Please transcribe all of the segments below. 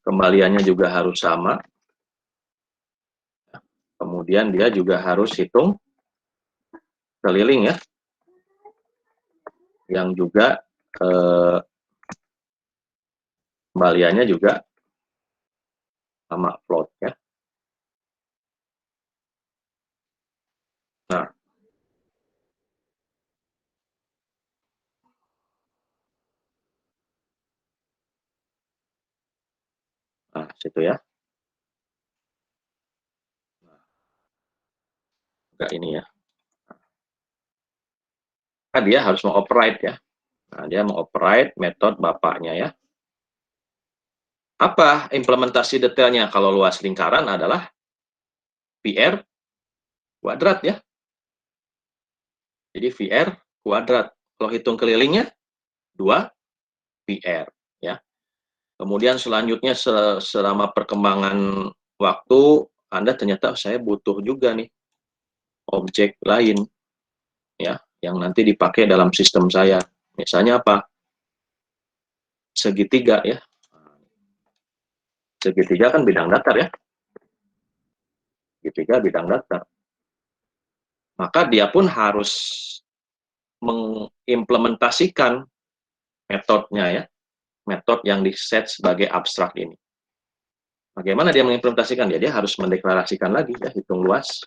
kembaliannya juga harus sama. Kemudian dia juga harus hitung keliling ya, yang juga kembaliannya juga sama float ya. Nah, situ ya. Enggak ini ya. Nah, dia harus mengoperate ya. Nah, dia mengoperate metode bapaknya ya. Apa implementasi detailnya kalau luas lingkaran adalah VR kuadrat ya. Jadi VR kuadrat. Kalau hitung kelilingnya 2 VR ya. Kemudian selanjutnya selama perkembangan waktu Anda ternyata saya butuh juga nih objek lain ya yang nanti dipakai dalam sistem saya. Misalnya apa? Segitiga ya. Segitiga kan bidang datar ya. Segitiga bidang datar. Maka dia pun harus mengimplementasikan metodenya ya. Metode yang di-set sebagai abstrak ini. Bagaimana dia mengimplementasikan? Dia harus mendeklarasikan lagi ya, hitung luas.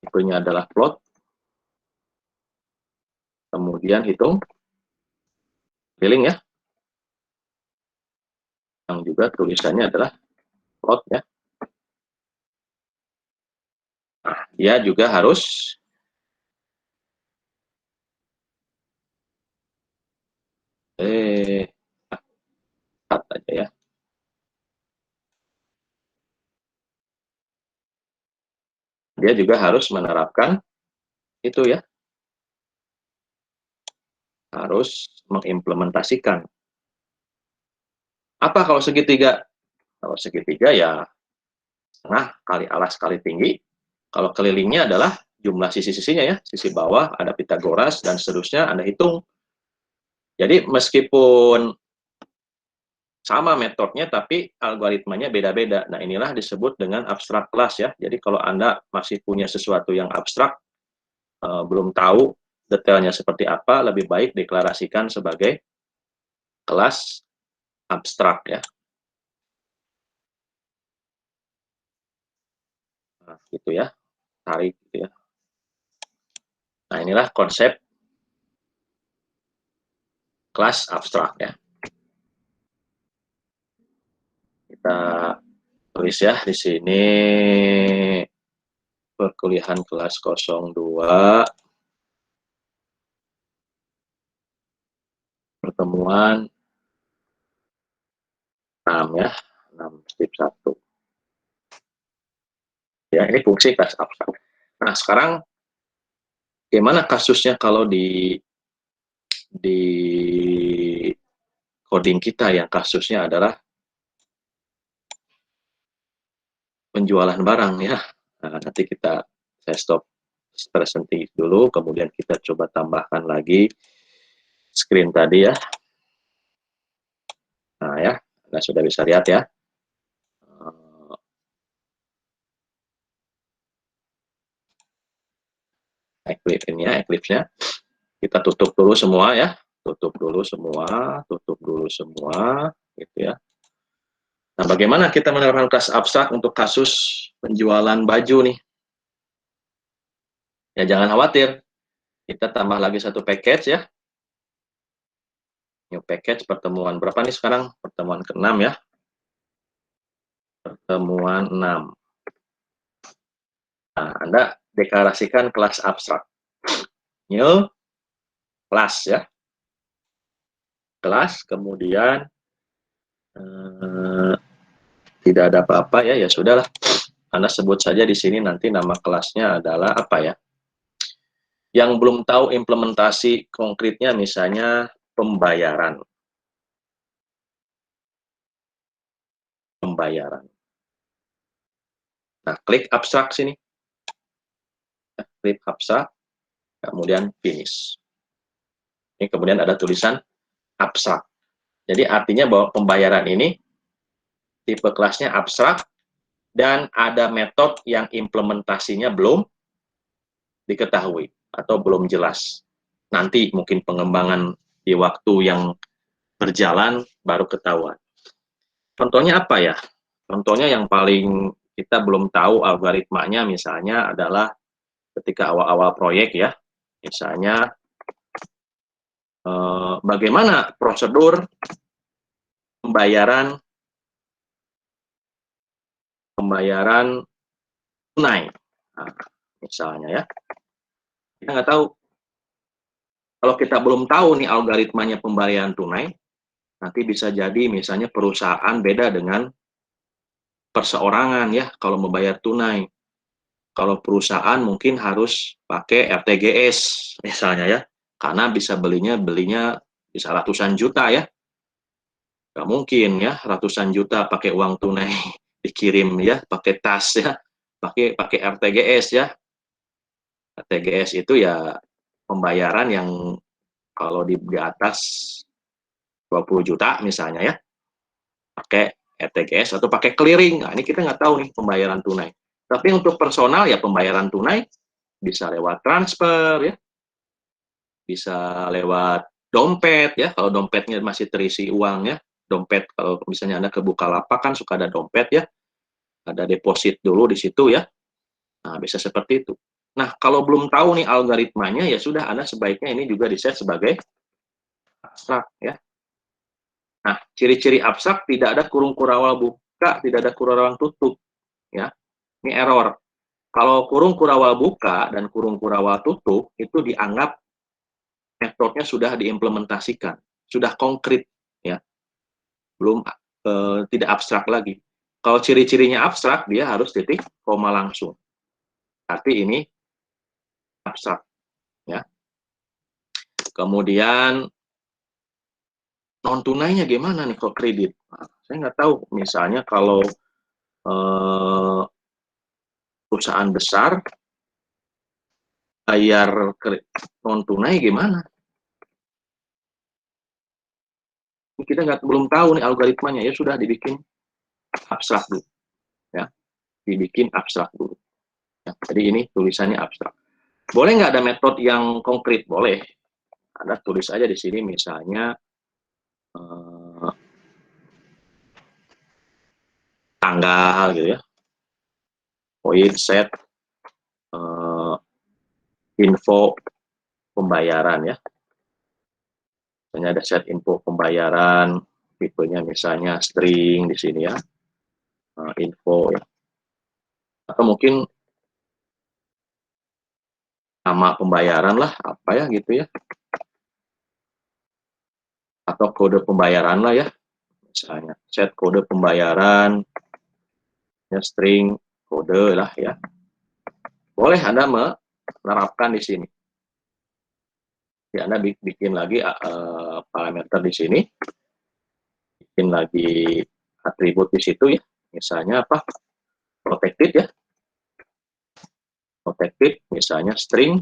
Tipenya adalah float. Kemudian hitung keliling ya. Yang juga tulisannya adalah float ya. Nah, dia juga harus aja ya. Dia juga harus menerapkan itu ya. Harus mengimplementasikan. Apa kalau segitiga? Kalau segitiga ya setengah kali alas kali tinggi. Kalau kelilingnya adalah jumlah sisi-sisinya ya. Sisi bawah ada Pitagoras dan seterusnya Anda hitung. Jadi meskipun sama metodenya tapi algoritmanya beda-beda. Nah, inilah disebut dengan abstrak kelas ya. Jadi kalau Anda masih punya sesuatu yang abstrak, belum tahu detailnya seperti apa, lebih baik deklarasikan sebagai kelas abstrak ya. Nah, gitu ya. Tarik gitu ya. Nah, inilah konsep kelas abstrak ya. Kita tulis ya di sini perkuliahan kelas 02 pertemuan 6 ya, 6 step 1. Ya, ini fungsi kelas abstrak. Nah, sekarang gimana kasusnya kalau di coding kita yang kasusnya adalah penjualan barang ya. Nah, nanti saya stop presenting dulu, kemudian kita coba tambahkan lagi screen tadi ya. Nah ya, Anda sudah bisa lihat ya. Eclipse-nya. Kita tutup dulu semua ya. Tutup dulu semua, gitu ya. Nah, bagaimana kita menerapkan kelas abstrak untuk kasus penjualan baju nih? Ya, jangan khawatir. Kita tambah lagi satu package ya. New package pertemuan berapa nih sekarang? Pertemuan ke-6 ya. Pertemuan 6. Nah, Anda deklarasikan kelas abstrak. New kelas ya. Kelas, kemudian tidak ada apa-apa ya, ya sudahlah. Anda sebut saja di sini nanti nama kelasnya adalah apa ya. Yang belum tahu implementasi konkretnya misalnya pembayaran. Nah, klik abstrak sini. Klik abstrak, kemudian finish. Ini kemudian ada tulisan abstrak. Jadi artinya bahwa pembayaran ini tipe kelasnya abstrak dan ada metode yang implementasinya belum diketahui atau belum jelas. Nanti mungkin pengembangan di waktu yang berjalan baru ketahuan. Contohnya apa ya? Contohnya yang paling kita belum tahu algoritmanya misalnya adalah ketika awal-awal proyek ya. Misalnya bagaimana prosedur pembayaran tunai. Nah, misalnya ya. Kita nggak tahu. Kalau kita belum tahu nih algoritmanya pembayaran tunai, nanti bisa jadi misalnya perusahaan beda dengan perseorangan ya kalau membayar tunai. Kalau perusahaan mungkin harus pakai RTGS misalnya ya, karena bisa belinya bisa ratusan juta ya. Nggak mungkin ya ratusan juta pakai uang tunai dikirim ya, pakai tas ya, pakai RTGS ya. RTGS itu ya pembayaran yang kalau di atas 20 juta misalnya ya, pakai RTGS atau pakai clearing. Nah, ini kita nggak tahu nih pembayaran tunai. Tapi untuk personal ya pembayaran tunai bisa lewat transfer ya, bisa lewat dompet ya, kalau dompetnya masih terisi uang ya. Dompet kalau misalnya Anda ke Bukalapak kan suka ada dompet ya, ada deposit dulu di situ ya. Nah, bisa seperti itu. Nah, kalau belum tahu nih algoritmanya ya sudah Anda sebaiknya ini juga di-set sebagai abstrak ya. Nah, ciri-ciri abstrak tidak ada kurung kurawal buka, tidak ada kurung kurawal tutup ya. Ini error. Kalau kurung kurawal buka dan kurung kurawal tutup itu dianggap metodenya sudah diimplementasikan, sudah konkret ya, belum tidak abstrak lagi. Kalau ciri-cirinya abstrak, dia harus titik koma langsung. Arti ini abstrak ya. Kemudian non tunainya gimana nih kalau kredit? Nah, saya nggak tahu. Misalnya kalau perusahaan besar bayar non tunai gimana? Kita belum tahu nih algoritmanya, ya sudah dibikin abstrak dulu ya, dibikin abstrak dulu ya. Jadi ini tulisannya abstrak. Boleh nggak ada metode yang konkret? Boleh. Anda tulis aja di sini misalnya tanggal gitu ya, poin set info pembayaran ya. Misalnya ada set info pembayaran, tipenya misalnya string di sini ya, info ya. Atau mungkin nama pembayaran lah, apa ya gitu ya. Atau kode pembayaran lah ya. Misalnya set kode pembayaran, ya string kode lah ya. Boleh Anda menerapkan di sini. Ya, Anda bikin lagi parameter di sini, bikin lagi atribut di situ ya. Misalnya apa? Protected ya. Protected, misalnya string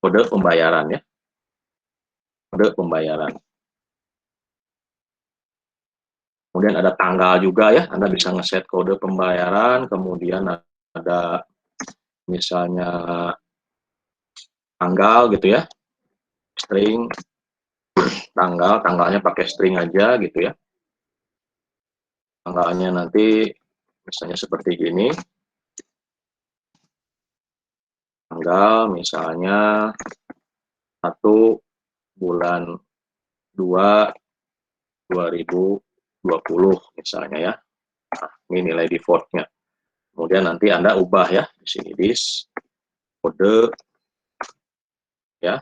kode pembayaran ya. Kode pembayaran. Kemudian ada tanggal juga ya. Anda bisa ngeset kode pembayaran. Kemudian ada misalnya tanggal gitu ya. String tanggalnya pakai string aja gitu ya. Tanggalnya nanti misalnya seperti gini. Tanggal misalnya 1 bulan 2 2020 misalnya ya. Nah, ini nilai defaultnya. Kemudian nanti Anda ubah ya di sini this kode ya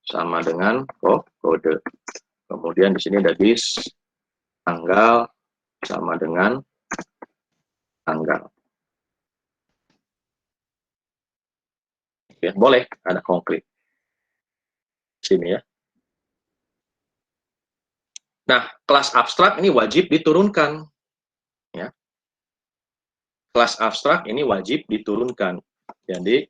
sama dengan kode. Kemudian di sini ada this tanggal sama dengan tanggal. Ya, boleh ada konkret sini ya. Nah, kelas abstrak ini wajib diturunkan ya. Kelas abstrak ini wajib diturunkan. Jadi